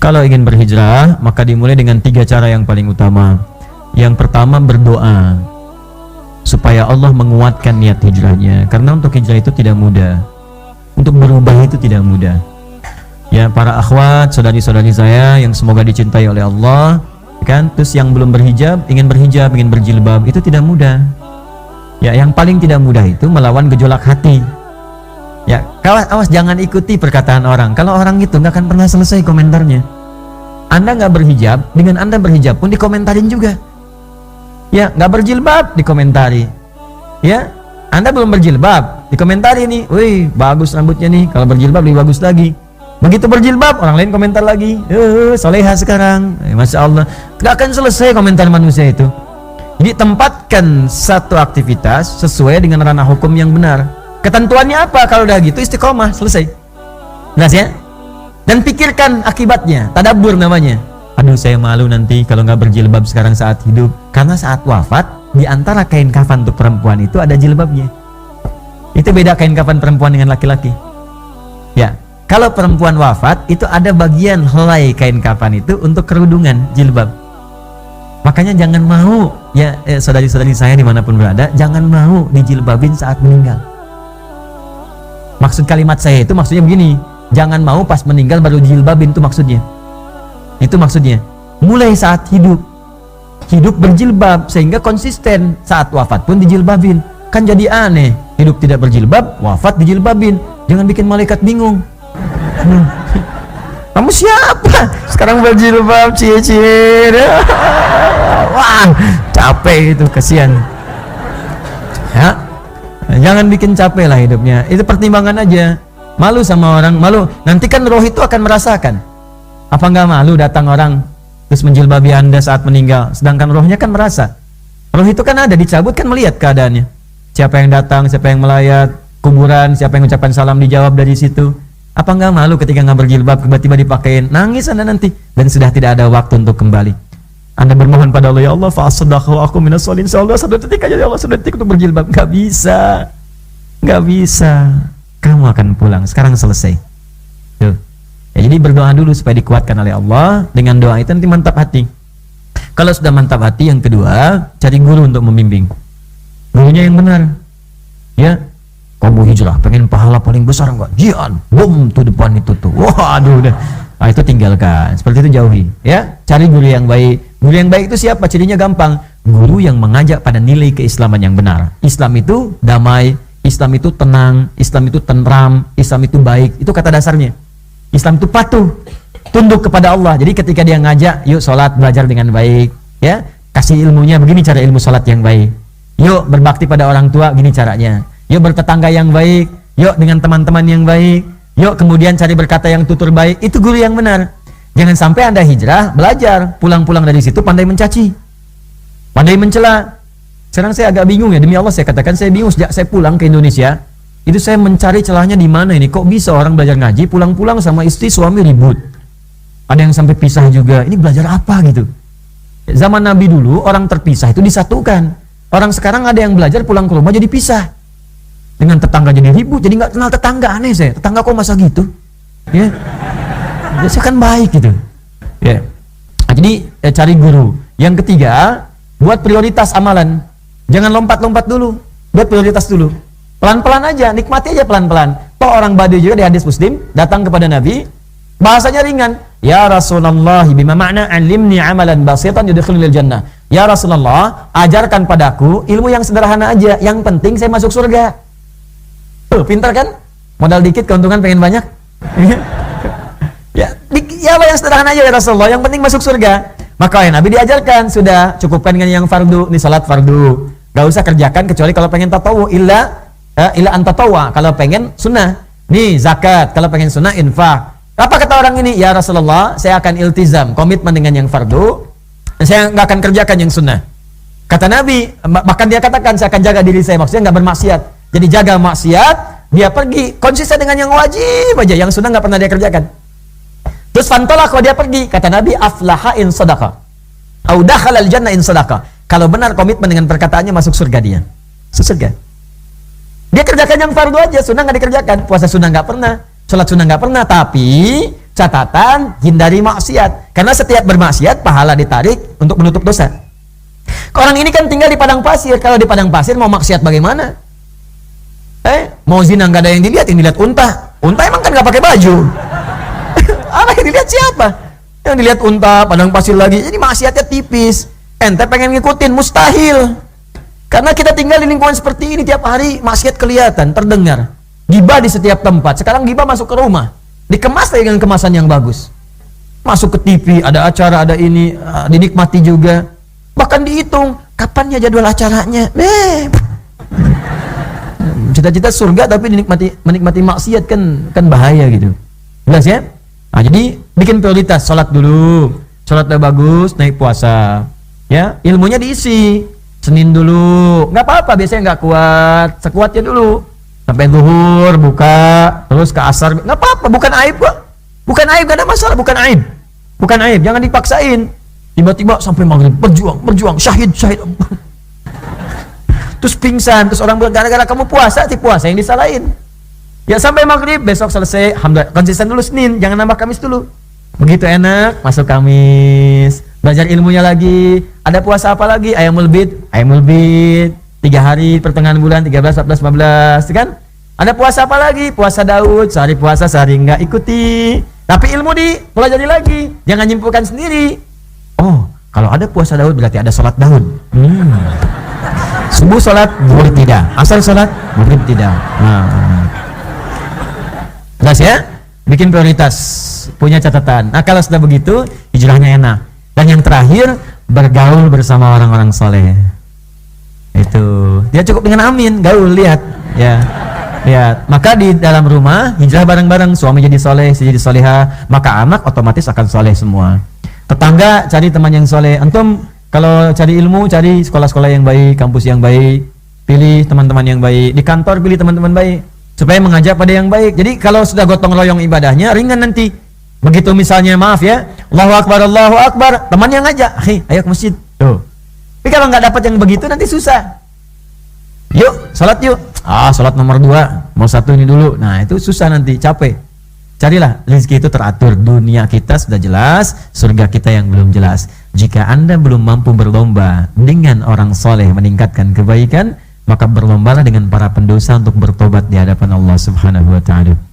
Kalau ingin berhijrah, maka dimulai dengan 3 cara yang paling utama. Yang pertama, berdoa supaya Allah menguatkan niat hijrahnya, karena untuk hijrah itu tidak mudah, untuk berubah itu tidak mudah. Ya, para akhwat, saudari-saudari saya yang semoga dicintai oleh Allah, kan? Terus yang belum berhijab, ingin berjilbab, itu tidak mudah. Ya, yang paling tidak mudah itu melawan gejolak hati. Ya, awas jangan ikuti perkataan orang. Kalau orang itu nggak akan pernah selesai komentarnya. Anda nggak berhijab, dengan Anda berhijab pun dikomentarin juga. Ya, nggak berjilbab dikomentari. Ya, Anda belum berjilbab dikomentari nih, wih bagus rambutnya nih, kalau berjilbab lebih bagus lagi. Begitu berjilbab, orang lain komentar lagi, soleha sekarang, masya Allah. Nggak akan selesai komentar manusia itu. Jadi tempatkan satu aktivitas sesuai dengan ranah hukum yang benar. Ketentuannya apa? Kalau udah gitu istiqomah, selesai. Jelas ya? Dan pikirkan akibatnya, tadabbur namanya. Aduh, saya malu nanti kalau nggak berjilbab sekarang saat hidup, karena saat wafat di antara kain kafan untuk perempuan itu ada jilbabnya. Itu beda kain kafan perempuan dengan laki-laki. Ya, kalau perempuan wafat itu ada bagian helai kain kafan itu untuk kerudungan jilbab. Makanya jangan mau, ya saudari-saudari saya dimanapun berada, jangan mau dijilbabin saat meninggal. Maksud kalimat saya itu maksudnya begini, jangan mau pas meninggal baru jilbabin, itu maksudnya. Itu maksudnya. Mulai saat hidup berjilbab sehingga konsisten, saat wafat pun dijilbabin. Kan jadi aneh, hidup tidak berjilbab, wafat dijilbabin. Jangan bikin malaikat bingung. Kamu siapa? Sekarang berjilbab, cie-cie. Wah, capek itu, kasihan. Ya. Jangan bikin capek lah hidupnya. Itu pertimbangan aja. Malu sama orang, malu. Nanti kan roh itu akan merasakan. Apa enggak malu datang orang terus menjilbabi Anda saat meninggal, sedangkan rohnya kan merasa. Roh itu kan ada, dicabut kan melihat keadaannya. Siapa yang datang, siapa yang melayat, kuburan, siapa yang ucapkan salam dijawab dari situ. Apa enggak malu ketika nggak berjilbab tiba-tiba dipakein? Nangis Anda nanti dan sudah tidak ada waktu untuk kembali. Anda bermohon pada Allah, ya Allah, fa'asaddaqa wa aku minas sholihin. Insyaallah 1 detik aja ya Allah, 1 detik untuk berjilbab. Nggak bisa. Kamu akan pulang. Sekarang selesai. Tuh. Ya, jadi berdoa dulu supaya dikuatkan oleh Allah. Dengan doa itu nanti mantap hati. Kalau sudah mantap hati, yang kedua, cari guru untuk membimbing. Gurunya yang benar. Ya, kamu hijrah, pengen pahala paling besar enggak? Jihad, bom tuh depan itu tuh. Waduh, udah. Nah, itu tinggalkan. Seperti itu jauhi. Ya, cari guru yang baik. Guru yang baik itu siapa? Cirinya gampang. Guru yang mengajak pada nilai keislaman yang benar. Islam itu damai, Islam itu tenang, Islam itu tentram, Islam itu baik. Itu kata dasarnya. Islam itu patuh, tunduk kepada Allah. Jadi ketika dia ngajak, yuk sholat, belajar dengan baik, ya, kasih ilmunya, begini cara ilmu sholat yang baik. Yuk berbakti pada orang tua, gini caranya. Yuk bertetangga yang baik, yuk dengan teman-teman yang baik, yuk kemudian cari berkata yang tutur baik. Itu guru yang benar. Jangan sampai Anda hijrah, belajar, pulang-pulang dari situ pandai mencaci, pandai mencela. Sekarang saya agak bingung ya, demi Allah saya katakan, saya bingung sejak saya pulang ke Indonesia. Itu saya mencari celahnya di mana ini. Kok bisa orang belajar ngaji, pulang-pulang sama istri suami ribut. Ada yang sampai pisah juga. Ini belajar apa gitu. Zaman Nabi dulu orang terpisah itu disatukan. Orang sekarang ada yang belajar pulang ke rumah jadi pisah. Dengan tetangga jadi ribut, jadi nggak kenal tetangga. Aneh saya, tetangga kok masa gitu? Ya, saya kan baik gitu. Ya. Nah, jadi cari guru. Yang ketiga, buat prioritas amalan. Jangan lompat-lompat dulu. Buat prioritas dulu. Pelan-pelan aja, nikmati aja pelan-pelan. Toh orang Badui juga di hadis Muslim datang kepada Nabi, bahasanya ringan. Ya Rasulullah, bima makna alimni amalan basitan yudkhilunil jannah. Ya Rasulullah, ajarkan padaku ilmu yang sederhana aja, yang penting saya masuk surga. Tuh, pintar kan? Modal dikit keuntungan pengen banyak. Ya apa yang sederhana aja ya Rasulullah, yang penting masuk surga. Maka ya Nabi diajarkan, sudah cukupkan dengan yang fardu, nih salat fardu. Gak usah kerjakan kecuali kalau pengen tatawu, illa antatawa, kalau pengen sunnah. Nih zakat, kalau pengen sunnah infak. Apa kata orang ini? Ya Rasulullah, saya akan iltizam, komitmen dengan yang fardu, dan saya nggak akan kerjakan yang sunnah. Kata Nabi, bahkan dia katakan saya akan jaga diri saya, maksudnya nggak bermaksiat. Jadi jaga maksiat, dia pergi konsisten dengan yang wajib aja, yang sunnah nggak pernah dia kerjakan. Terus fantolah kalau dia pergi, kata Nabi, aflaha in sadaqa, au dakhala al-jannah in sadaqa. Kalau benar komitmen dengan perkataannya, masuk surga dia. Surga. Dia kerjakan yang fardu aja, sunnah nggak dikerjakan. Puasa sunnah nggak pernah, sholat sunnah nggak pernah, tapi catatan hindari maksiat. Karena setiap bermaksiat pahala ditarik untuk menutup dosa. Orang ini kan tinggal di padang pasir. Kalau di padang pasir mau maksiat bagaimana? Mau zina nggak ada yang dilihat unta. Unta emang kan nggak pakai baju. Apa yang dilihat siapa? Yang dilihat unta, padang pasir lagi. Jadi maksiatnya tipis. Ente pengen ngikutin, mustahil. Karena kita tinggal di lingkungan seperti ini tiap hari, maksiat kelihatan, terdengar. Gibah di setiap tempat. Sekarang gibah masuk ke rumah, dikemas dengan kemasan yang bagus. Masuk ke TV, ada acara, ada ini, dinikmati juga. Bahkan dihitung, kapannya jadwal acaranya. Cita-cita surga tapi menikmati maksiat kan bahaya gitu. Jelas ya? Nah, jadi bikin prioritas, sholat dulu. Sholat udah bagus, naik puasa. Ya, ilmunya diisi. Senin dulu, nggak apa-apa, biasanya nggak kuat, sekuatnya dulu. Sampai zuhur, buka, terus ke asar, nggak apa-apa, bukan aib kok. Bukan aib, gak ada masalah, bukan aib. Bukan aib, jangan dipaksain. Tiba-tiba sampai maghrib, berjuang, syahid. Terus pingsan, terus orang bilang, gara-gara kamu puasa, puasa yang disalahin. Ya sampai maghrib, besok selesai, alhamdulillah, konsisten dulu Senin, jangan nambah Kamis dulu. Begitu enak, masuk Kamis. Belajar ilmunya lagi. Ada puasa apa lagi? Ayamul Bid. 3 hari pertengahan bulan 13, 14, 15 kan? Ada puasa apa lagi? Puasa Daud, sehari puasa sehari enggak, ikuti. Tapi ilmu dipelajari lagi. Jangan nyimpulkan sendiri. Oh, kalau ada puasa Daud berarti ada sholat Daud. Subuh sholat, zuhur tidak. Asar sholat, maghrib tidak. Jelas ya? Bikin prioritas, punya catatan. Nah, kalau sudah begitu, hijrahnya enak. Dan yang terakhir, bergaul bersama orang-orang soleh. Itu dia cukup dengan amin, gaul, lihat ya, lihat. Maka di dalam rumah hijrah bareng-bareng, suami jadi soleh, istri jadi soleha, maka anak otomatis akan soleh semua. Tetangga cari teman yang soleh. Antum kalau cari ilmu, cari sekolah-sekolah yang baik, kampus yang baik, pilih teman-teman yang baik. Di kantor pilih teman-teman baik, supaya mengajak pada yang baik. Jadi kalau sudah gotong royong ibadahnya ringan nanti. Begitu misalnya, maaf ya, Allahu Akbar, teman yang ngajak, ayo ke masjid. Tuh. Tapi kalau nggak dapat yang begitu nanti susah. Yuk, sholat yuk. Sholat nomor 2, mau 1 ini dulu. Nah, itu susah nanti, capek. Carilah, rezeki itu teratur. Dunia kita sudah jelas, surga kita yang belum jelas. Jika Anda belum mampu berlomba dengan orang soleh meningkatkan kebaikan, maka berlombalah dengan para pendosa untuk bertobat di hadapan Allah Subhanahu wa ta'ala.